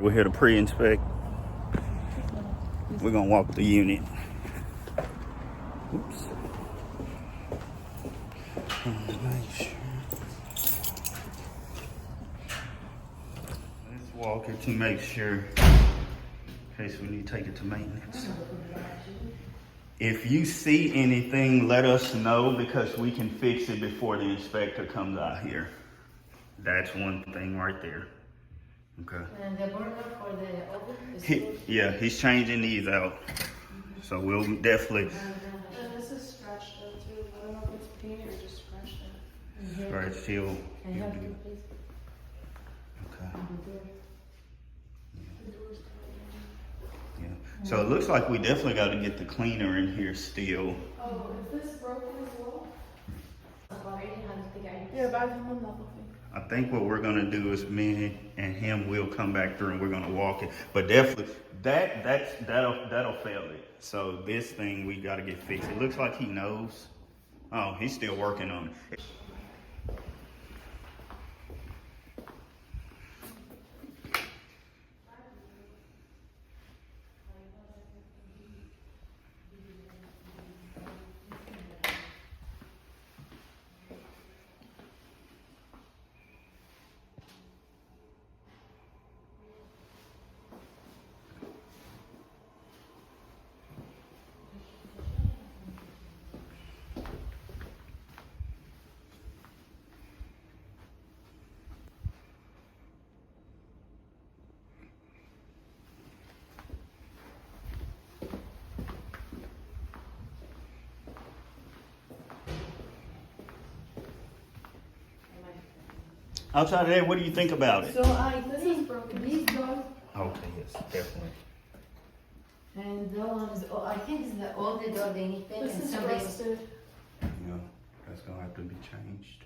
We're here to pre-inspect. We're gonna walk the unit. Oops. Make sure. Let's walk it to make sure, in case we need to take it to maintenance. If you see anything, let us know because we can fix it before the inspector comes out here. That's one thing right there. Okay. And the burner for the oven is Yeah, he's changing these out. So we'll definitely And this is scratched out too. I don't know if it's paint or just scratched out. scratch he'll I have do. to please. Okay. The door's Yeah. So it looks like we definitely got to get the cleaner in here still. Oh, is this broken as well? Already had the guy. Yeah, بعد هم نظفين. I think what we're gonna do is me and him will come back through and we're gonna walk it. But definitely that'll fail it. So this thing we gotta get fixed. It looks like he knows. Oh, he's still working on it. Outside of that, what do you think about it? So I This think is broken. these doors Okay, yes, definitely. and the ones, oh, I think it's the all the door they need paint This and is somebody. rusted. Yeah, that's gonna have to be changed.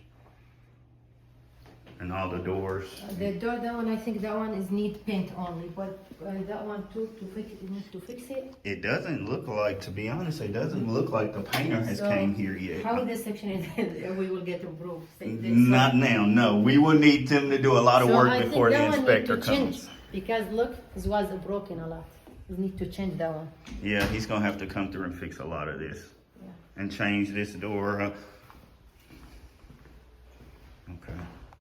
And all the doors. The door, that one, I think that one is need paint only, but that one too, to fix it, need to fix it. It doesn't look like, to be honest, it doesn't look like the painter has So, came here yet. How this section is, we will get approved. Say this. Not now, no. We will need them to do a lot of So work I think before the that one need inspector to change, comes. because look, it was broken a lot. We need to change that one. Yeah, he's gonna have to come through and fix a lot of this. Yeah. And change this door.